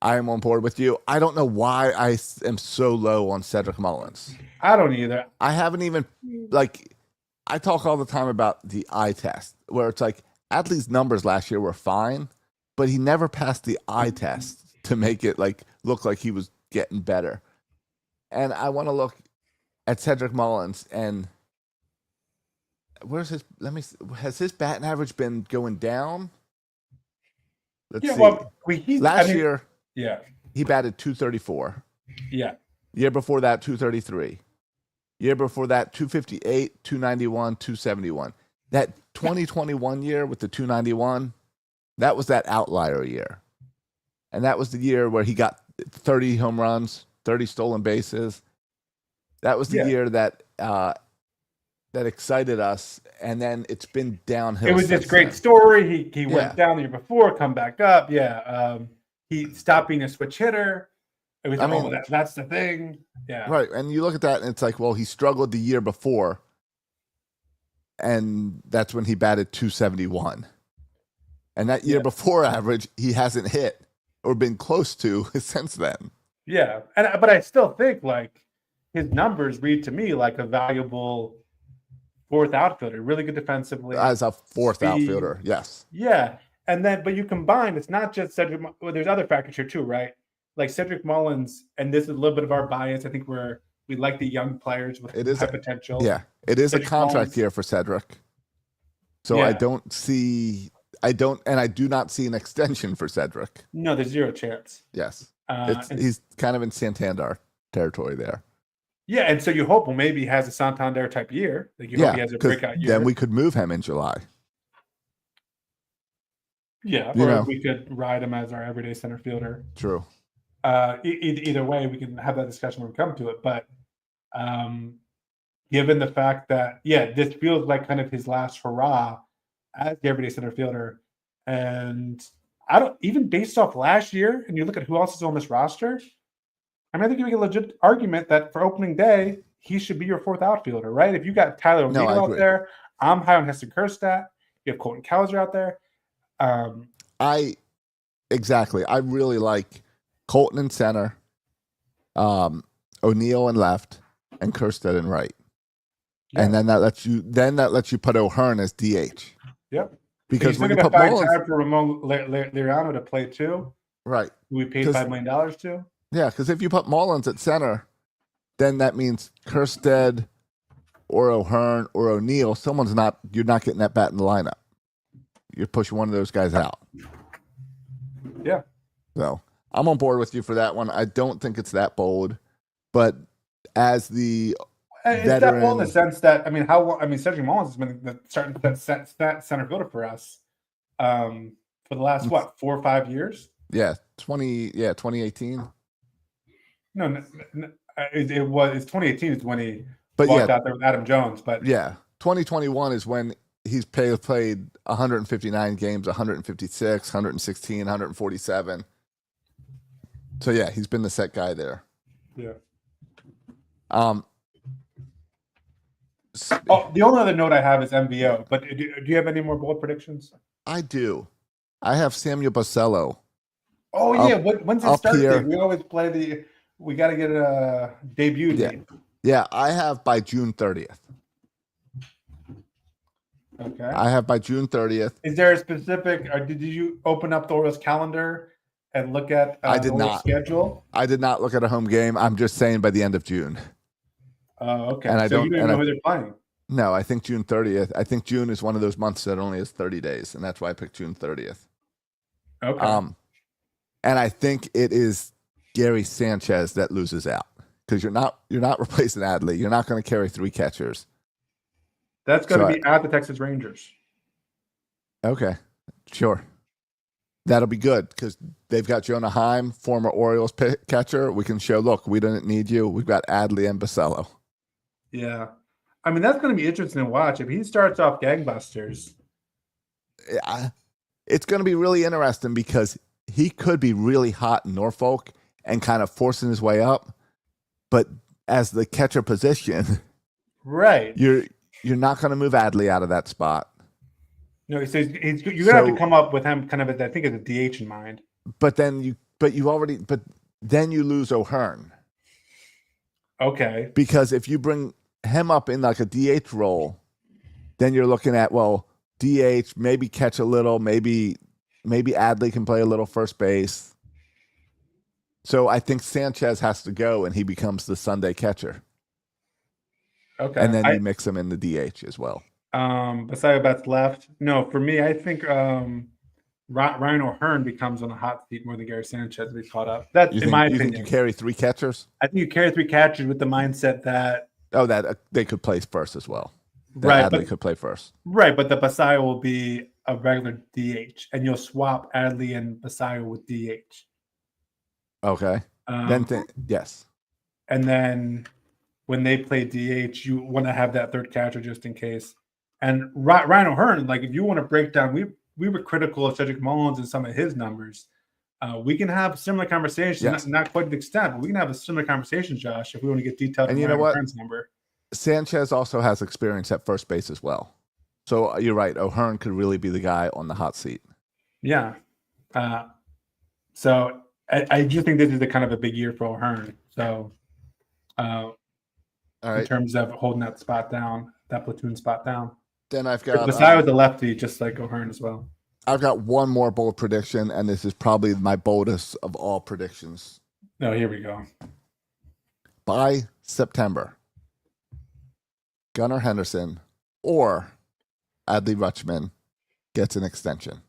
I am on board with you. I don't know why I am so low on Cedric Mullins. I don't either. I haven't even, I talk all the time about the eye test, where it's like Adley's numbers last year were fine, but he never passed the eye test to make it look like he was getting better. And I want to look at Cedric Mullins and has his batting average been going down? Let's see. Well, last year, yeah, he batted 234. Yeah. Year before that, 233. Year before that, 258, 291, 271. That 2021 year with the 291, that was that outlier year. And that was the year where he got 30 home runs, 30 stolen bases. That was the year that that excited us, and then it's been downhill. It was this great story. He went down the year before, come back up. Yeah. He stopped being a switch hitter. It was that's the thing. Yeah. Right. And you look at that and it's like, well, he struggled the year before. And that's when he batted 271. And that year before average, he hasn't hit or been close to since then. Yeah. But I still think his numbers read to me like a valuable fourth outfielder, really good defensively. As a fourth outfielder, yes. Yeah. And then, but you combine, it's not just Cedric. Well, there's other factors here too, right? Like Cedric Mullins, and this is a little bit of our bias. I think we like the young players with high potential. Yeah, it is Cedric a contract Mullins. year for Cedric. So I do not see an extension for Cedric. No, there's zero chance. Yes. He's kind of in Santander territory there. Yeah, and so you hope, well, maybe he has a Santander type year. Hope he has a breakout year. Then we could move him in July. Yeah, or we could ride him as our everyday center fielder. True. Either way, we can have that discussion when we come to it. But given the fact that, this feels like kind of his last hurrah as the everyday center fielder, and even based off last year, and you look at who else is on this roster, I think you make a legit argument that for opening day, he should be your fourth outfielder, right? If you got Tyler O'Neill out there, I'm high on Heston Kjerstad. You have Colton Cowser out there. I really like Colton in center, O'Neill in left, and Kjerstad in right. Yeah. And then that lets you put O'Hearn as DH. Yep. Because when you put put Mullins, time for Ramon Liriano to play too, right? We paid $5 million to. Yeah, because if you put Mullins at center, then that means Kjerstad or O'Hearn or O'Neill, you're not getting that bat in the lineup. you're pushing one of those guys out. Yeah. So I'm on board with you for that one. I don't think it's that bold, but as the It's veteran, that bold in the sense that Cedric Mullins has been the starting center fielder for us for the last 4 or 5 years. 2018. No, it's 2018 is when he But walked out there with Adam Jones. But 2021 is when he's played 159 games, 156, 116, 147. So yeah, he's been the set guy there. Yeah. The only other note I have is MVO. But do you have any more bold predictions? I do. I have Samuel Basello. Oh yeah, when's his start here. date? We always play we got to get a debut date. Yeah, I have by June 30th. Okay. I have by June 30th. Is there a specific, or did you open up the Orioles calendar and look at I did the not. schedule? I did not look at a home game. I'm just saying by the end of June. Oh, okay. And you don't even know who they're playing. No, I think June 30th. I think June is one of those months that only has 30 days, and that's why I picked June 30th. Okay. And I think it is Gary Sanchez that loses out because you're not replacing Adley. You're not going to carry 3 catchers. That's going to be at the Texas Rangers. Okay, sure. That'll be good because they've got Jonah Heim, former Orioles catcher. We can show, look, we didn't need you. We've got Adley and Basello. Yeah. I mean, that's going to be interesting to watch. If he starts off gangbusters. Yeah, it's going to be really interesting because he could be really hot in Norfolk and kind of forcing his way up. But as the catcher position, right, you're not going to move Adley out of that spot. No, he says you're going to have to come up with him kind of, I think, as a DH in mind. But then you lose O'Hearn. Okay. Because if you bring him up in like a DH role, then you're looking at, well, DH, maybe catch a little, maybe Adley can play a little first base. So I think Sanchez has to go and he becomes the Sunday catcher. Okay. And then you mix him in the DH as well. Basello bats left. No, for me, I think Ryan O'Hearn becomes on the hot seat more than Gary Sanchez to be caught up. That's in my opinion. You think you carry 3 catchers? I think you carry 3 catchers with the mindset that they could play first as well. Adley could play first. Right, but the Basello will be a regular DH, and you'll swap Adley and Basello with DH. Okay. Yes. And then when they play DH, you want to have that third catcher just in case. And Ryan O'Hearn, like if you want to break down, we were critical of Cedric Mullins and some of his numbers. We can have similar conversations, yes. not quite to the extent, but we can have a similar conversation, Josh, if we want to get detailed. And you know what? O'Hearn's number. Sanchez also has experience at first base as well. So you're right. O'Hearn could really be the guy on the hot seat. Yeah. So I do think this is a kind of a big year for O'Hearn. So all right. In terms of holding that spot down, that platoon spot down. Then I've got Basello the lefty, just like O'Hearn as well. I've got one more bold prediction, and this is probably my boldest of all predictions. No, here we go. By September, Gunnar Henderson or Adley Rutschman gets an extension,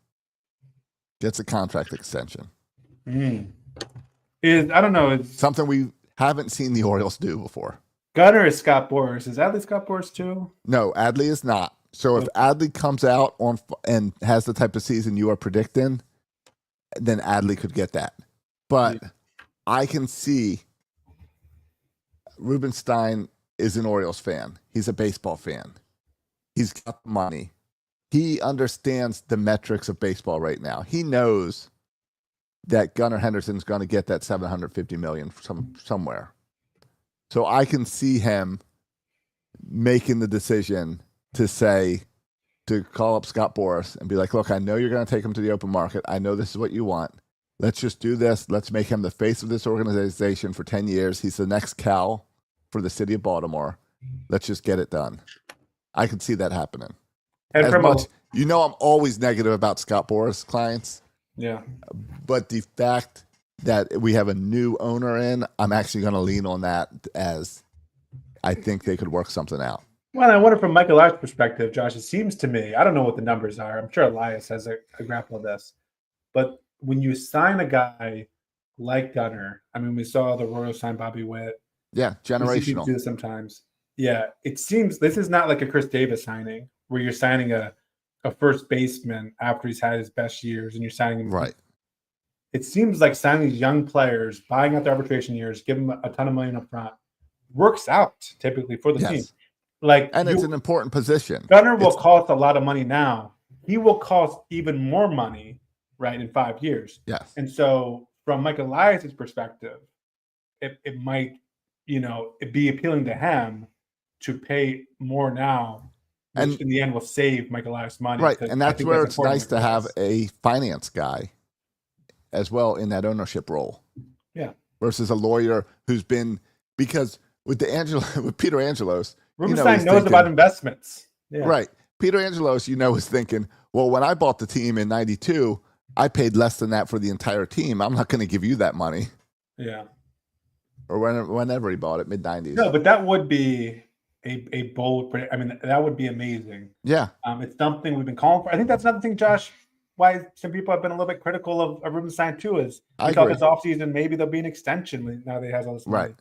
gets a contract extension. I don't know. It's something we haven't seen the Orioles do before. Gunnar is Scott Boras. Is Adley Scott Boras too? No, Adley is not. So if Adley comes out and has the type of season you are predicting, then Adley could get that. But I can see Rubenstein is an Orioles fan. He's a baseball fan. He's got the money. He understands the metrics of baseball right now. He knows that Gunnar Henderson's going to get that $750 million somewhere. So I can see him making the decision to call up Scott Boras and be like, look, I know you're going to take him to the open market. I know this is what you want. Let's just do this. Let's make him the face of this organization for 10 years. He's the next Cal for the city of Baltimore. Let's just get it done. I could see that happening. And I'm always negative about Scott Boras clients. Yeah. But the fact that we have a new owner in, I'm actually going to lean on that as I think they could work something out. Well, I wonder from Michael Lark's perspective, Josh, it seems to me, I don't know what the numbers are. I'm sure Elias has a graph of this. But when you sign a guy like Gunner, I mean, we saw the Royals sign Bobby Witt. Yeah, We see people do generational. this sometimes. Yeah, it seems this is not like a Chris Davis signing where you're signing a first baseman after he's had his best years and you're signing him. Right. It seems like signing these young players, buying out the arbitration years, give them a ton of money up front, works out typically for the team. Yes. Like And it's an important position. Gunner will cost a lot of money now. He will cost even more money, right, in 5 years. Yes. And so, from Mike Elias's perspective, it might, it be appealing to him to pay more now, which And- in the end will save Mike Elias money. Right. 'cause And I that's think where it's important nice for to have Elias. a finance guy as well in that ownership role. Yeah. Versus a lawyer who's been, because with Peter Angelos, Rubenstein he's knows thinking, about investments. Yeah. Right. Peter Angelos, is thinking, well, when I bought the team in 92, I paid less than that for the entire team. I'm not going to give you that money. Yeah. Or whenever he bought it, mid-90s. No, but that would be a bold. I mean, that would be amazing. Yeah. It's something we've been calling for. I think that's another thing, Josh, why some people have been a little bit critical of Rubenstein too, is we thought this offseason maybe there'll be an extension now that he has all this money.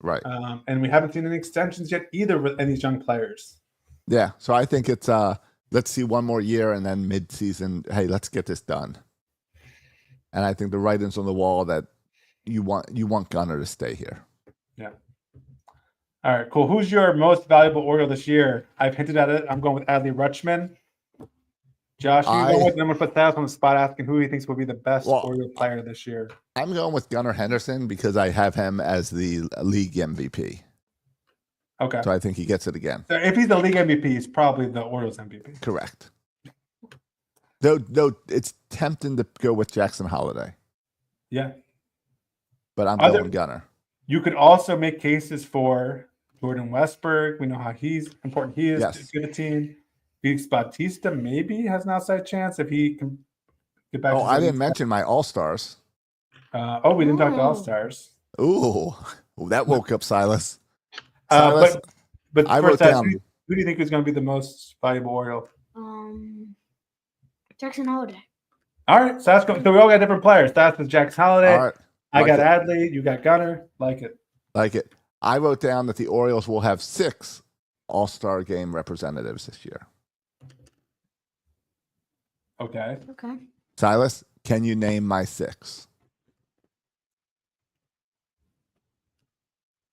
Right. And we haven't seen any extensions yet either with any of these young players. Yeah. So I think it's let's see one more year and then mid-season, hey, let's get this done. And I think the writing's on the wall that you want Gunner to stay here. Yeah. All right, cool. Who's your most valuable Oriole this year? I've hinted at it. I'm going with Adley Rutschman. Josh, you going with? I'm going to put that on the spot asking who he thinks will be the best Oriole player this year. I'm going with Gunnar Henderson because I have him as the league MVP. Okay. So I think he gets it again. So if he's the league MVP, he's probably the Orioles MVP. Correct. Though it's tempting to go with Jackson Holiday. Yeah. But I'm going Gunnar. You could also make cases for Jordan Westberg. We know how important he is to the team. Felix Bautista maybe has an outside chance if he can get back. I didn't mention my All-Stars. We didn't talk to All-Stars. Ooh, that woke up Silas. But I wrote down. Who do you think is going to be the most valuable Oriole? Jackson Holiday. All right, so we all got different players. That's with Jackson Holiday. All right. I got Adley. You got Gunner. Like it. I wrote down that the Orioles will have 6 All-Star game representatives this year. Okay. Silas, can you name my 6?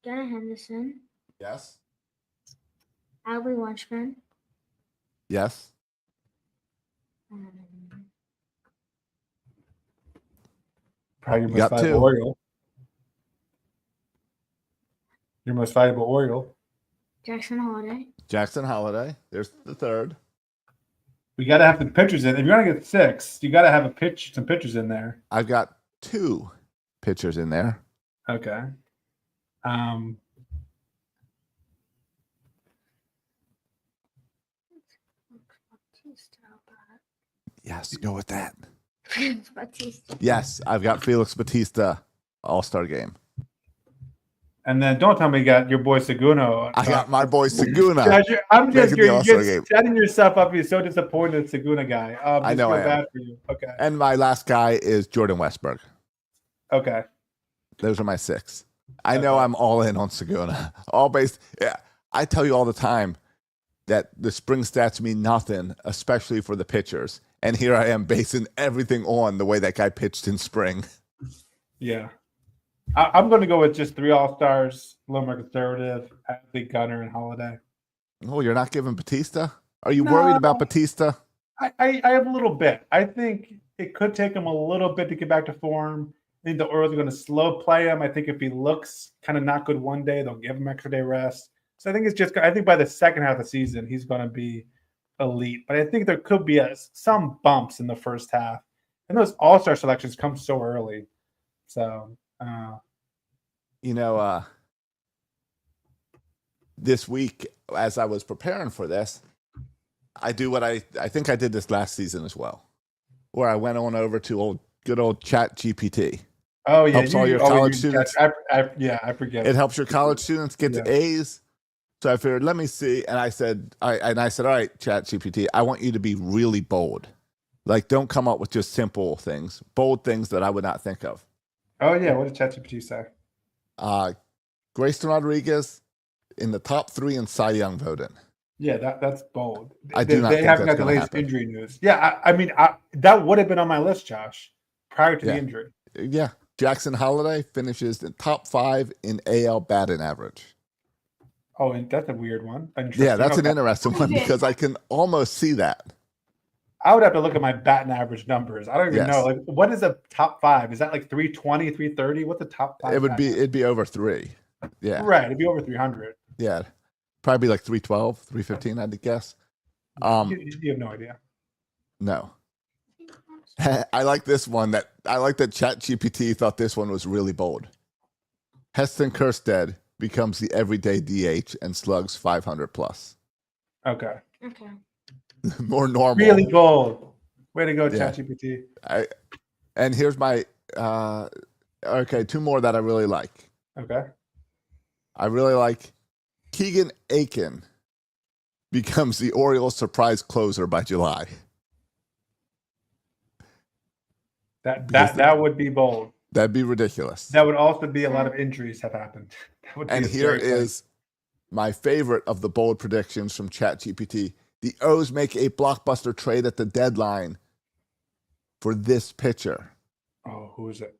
Gunnar Henderson. Yes. Adley Rutschman. Yes. Probably your most valuable Oriole. Your most valuable Oriole. Jackson Holiday. There's the 3rd. We got to have the pitchers in. If you're going to get 6, you got to have some pitchers in there. I've got 2 pitchers in there. Okay. Yes, go with that. Bautista. Yes, I've got Felix Bautista All-Star game. And then don't tell me you got your boy Seguno. I got my boy Seguna. I'm just you're setting yourself up. You're so disappointed in Seguna guy. I know I am. Bad for you. Okay. And my last guy is Jordan Westberg. Okay. Those are my 6. I know I'm all in on Seguna. All based. Yeah, I tell you all the time that the spring stats mean nothing, especially for the pitchers. And here I am basing everything on the way that guy pitched in spring. Yeah. I'm going to go with just 3 All-Stars, a little more conservative, Adley, Gunner, and Holiday. Oh, you're not giving Bautista? Are you worried about Bautista? I have a little bit. I think it could take him a little bit to get back to form. I think the Orioles are going to slow play him. I think if he looks kind of not good one day, they'll give him extra day rest. So I think by the second half of the season, he's going to be elite. But I think there could be some bumps in the first half. And those All-Star selections come so early. So, this week, as I was preparing for this, I do what I think I did this last season as well, where I went on over to good old Chat GPT. Oh, yeah. Helps all your college students. I forget. It helps your college students get to A's. So I figured, let me see. And I said, all right, ChatGPT, I want you to be really bold. Like, don't come up with just simple things, bold things that I would not think of. Oh yeah, what did ChatGPT say? Grayson Rodriguez in the top 3 in Cy Young voting. Yeah, that's bold. I do not They think haven't that's got the going to latest happen. injury news. Yeah, I mean, that would have been on my list, Josh, prior to the injury. Yeah. Jackson Holiday finishes in top 5 in AL batting average. Oh, and that's a weird one. Yeah, that's an Okay. interesting one because I can almost see that. I would have to look at my batting average numbers. I don't even know. Yes. Like, what is a top 5? Is that like 320, 330? What's the top 5? It'd be over 3. Yeah. Right. It'd be over 300. Yeah. Probably like 312, 315, I'd guess. You have no idea. No. I like this one that ChatGPT thought this one was really bold. Heston Kjerstad becomes the everyday DH and slugs 500 plus. Okay. Okay. More normal. Really bold. Way to go, Yeah. ChatGPT. And here's my 2 more that I really like. Okay. I really like Keegan Aiken becomes the Orioles surprise closer by July. That would be bold. That'd be ridiculous. That would also be a lot of injuries have happened. That would be And here is my favorite of the bold predictions from ChatGPT. The O's make a blockbuster trade at the deadline for this pitcher. Oh, who is it?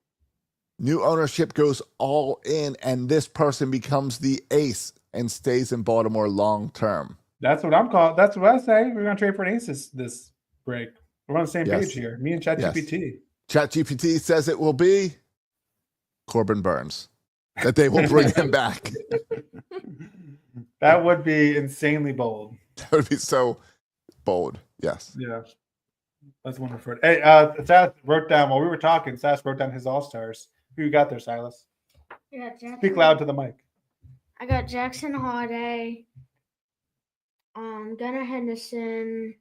New ownership goes all in, and this person becomes the ace and stays in Baltimore long term. That's what I'm called. That's what I say. We're gonna trade for an ace this break. We're on the same page here. Me and ChatGPT. ChatGPT says it will be Corbin Burns. That they will bring him back. That would be insanely bold. That would be so bold. Yes. Yeah. That's wonderful. Hey, Sass wrote down while we were talking, Sass wrote down his all-stars. Who you got there, Silas? Yeah, Jackson. Speak loud to the mic. I got Jackson Holiday, Gunnar Henderson,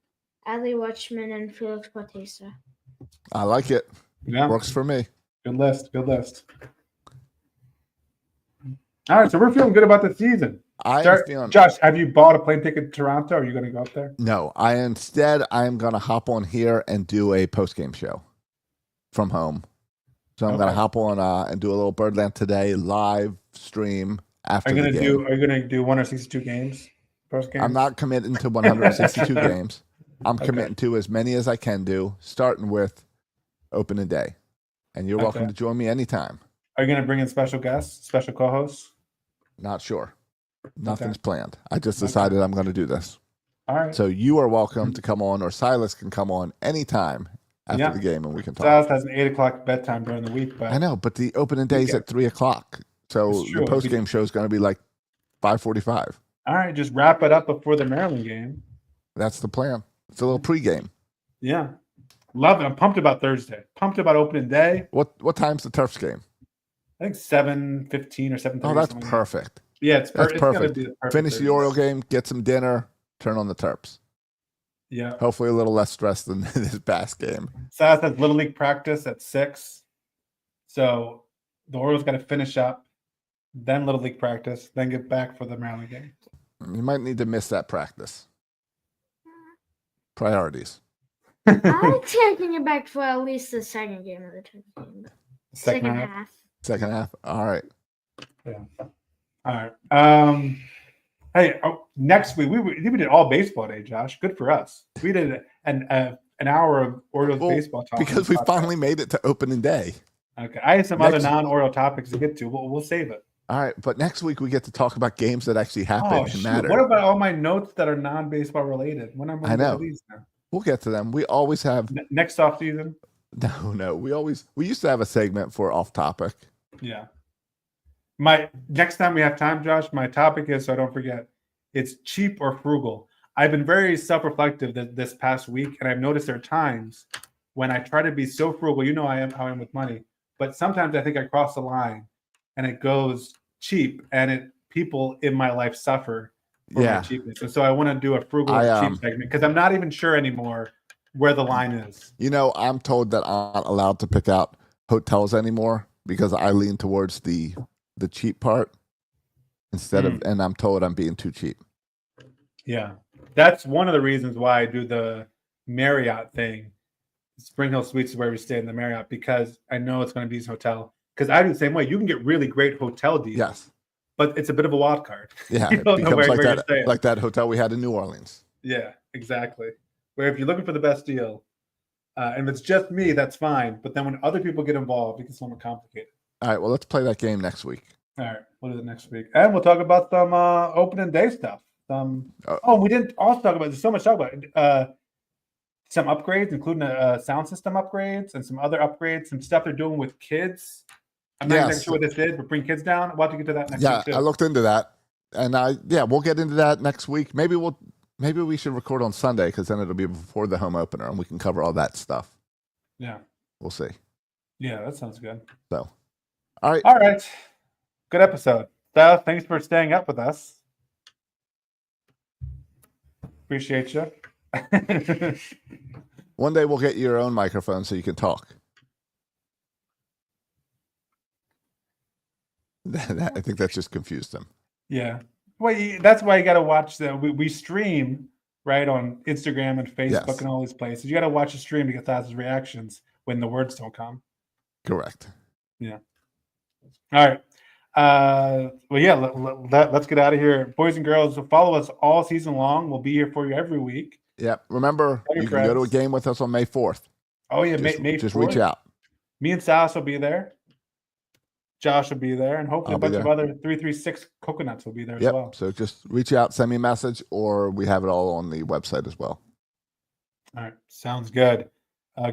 Adley Watchman, and Felix Bautista. I like it. Yeah. Works for me. Good list. Good list. All right, so we're feeling good about the season. Josh, have you bought a plane ticket to Toronto? Are you going to go up there? No, I am going to hop on here and do a post-game show from home. So I'm going to hop on and do a little Birdland Today live stream after the game. Are you going to do 162 games post game? I'm not committing to 162 games. I'm committing to as many as I can do, starting with opening day. And you're welcome to join me anytime. Are you going to bring in special guests, special co-hosts? Not sure. Nothing's planned. I just decided I'm going to do this. All right. So you are welcome to come on, or Silas can come on anytime after the game, and we can talk. Silas has an 8:00 bedtime during the week, but I know, but the opening day is at 3:00, so the post game show is going to be like 5:45. All right, just wrap it up before the Maryland game. That's the plan. It's a little pregame. Yeah, love it. I'm pumped about Thursday. Pumped about opening day. What time's the Turfs game? I think 7:15 or 7:30. Oh, that's perfect. Yeah, it's perfect. perfect. Finish the Oriole game, get some dinner, turn on the Terps. Yeah. Hopefully a little less stress than this past game. South has Little League practice at 6. So the Orioles got to finish up, then Little League practice, then get back for the Maryland game. You might need to miss that practice. Priorities. I'm taking it back for at least the second game of the game. Second half. Second half. All right. Yeah. All right. Hey, next week we did all baseball day, Josh. Good for us. We did an hour of Orioles baseball talk because we finally made it to opening day. Okay, I have some other non-Oriole topics to get to. We'll save it. All right, but next week we get to talk about games that actually happen and matter. What about all my notes that are non-baseball related? When am I going to get these now? We'll get to them. We always have next off season. No. We used to have a segment for off topic. Yeah. My next time we have time, Josh, my topic is, so I don't forget, it's cheap or frugal. I've been very self-reflective this past week, and I've noticed there are times when I try to be so frugal. You know how I am with money, but sometimes I think I cross the line and it goes cheap, and people in my life suffer for my cheapness. And so I want to do a frugal cheap segment because I'm not even sure anymore where the line is. You know, I'm told that I'm not allowed to pick out hotels anymore because I lean towards the cheap part. and I'm told I'm being too cheap. Yeah. That's one of the reasons why I do the Marriott thing. Spring Hill Suites is where we stay in the Marriott because I know it's going to be his hotel. Because I do the same way. You can get really great hotel deals. Yes. But it's a bit of a wild card. Yeah, You it don't know becomes where you're staying. like that hotel we had in New Orleans. Yeah, exactly. Where if you're looking for the best deal, and if it's just me, that's fine. But then when other people get involved, it gets a little more complicated. All right, well, let's play that game next week. All right, we'll do it next week. And we'll talk about some opening day stuff. We didn't also talk about, there's so much to talk about. Some upgrades, including sound system upgrades and some other upgrades, some stuff they're doing with kids. I'm not exactly sure what this is, but bring kids down. We'll have to get to that next week too. I looked into that. And we'll get into that next week. Maybe we should record on Sunday because then it'll be before the home opener and we can cover all that stuff. Yeah. We'll see. Yeah, that sounds good. So, all right. All right. Good episode. So, thanks for staying up with us. Appreciate you. One day we'll get your own microphone so you can talk. I think that just confused them. Yeah. Well, that's why you got to watch we stream right on Instagram and Facebook and all these places. You got to watch the stream to get Thad's reactions when the words don't come. Correct. Yeah. All right. Let's get out of here. Boys and girls, follow us all season long. We'll be here for you every week. Yeah. Remember, you can go to a game with us on May 4th. Oh, yeah. May 4th. Just reach out. Me and Sass will be there. Josh will be there, and hopefully a bunch of other 336 coconuts will be there as well. So just reach out, send me a message, or we have it all on the website as well. All right. Sounds good.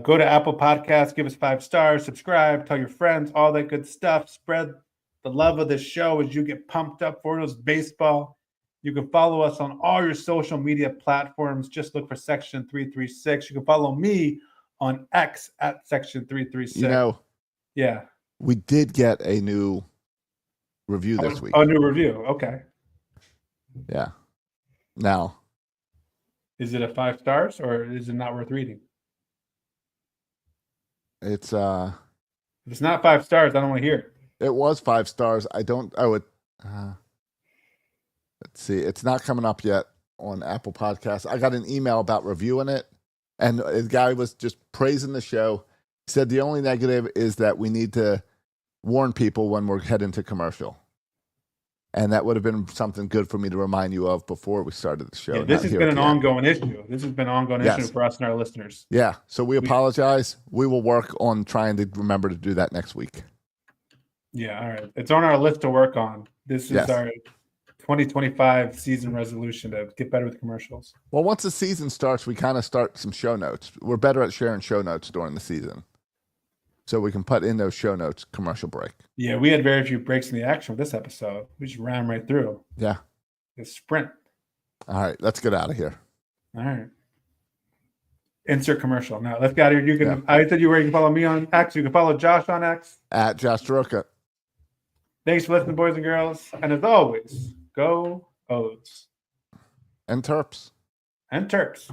Go to Apple Podcasts, give us 5 stars, subscribe, tell your friends, all that good stuff. Spread the love of the show as you get pumped up for Orioles baseball. You can follow us on all your social media platforms. Just look for Section 336. You can follow me on X at Section 336. Yeah. We did get a new review this week. A new review. Okay. Yeah. Now, is it a 5 stars or is it not worth reading? It's if it's not 5 stars, I don't want to hear it. It was 5 stars. Let's see. It's not coming up yet on Apple Podcasts. I got an email about reviewing it, and the guy was just praising the show. He said the only negative is that we need to warn people when we're heading to commercial. And that would have been something good for me to remind you of before we started the show. Yeah, this has been an ongoing issue. This has been an ongoing issue for us and our listeners. Yeah, so we apologize. We will work on trying to remember to do that next week. Yeah, all right. It's on our list to work on. This is our 2025 season resolution to get better with commercials. Well, once the season starts, we kind of start some show notes. We're better at sharing show notes during the season. So we can put in those show notes, commercial break. Yeah, we had very few breaks in the action with this episode. We just ran right through. Yeah. A sprint. All right, let's get out of here. All right. Insert commercial. Now, let's get out of here. I said you were. You can follow me on X. You can follow Josh on X. At Josh Droka. Thanks for listening, boys and girls. And as always, go O's. And Terps. And Terps.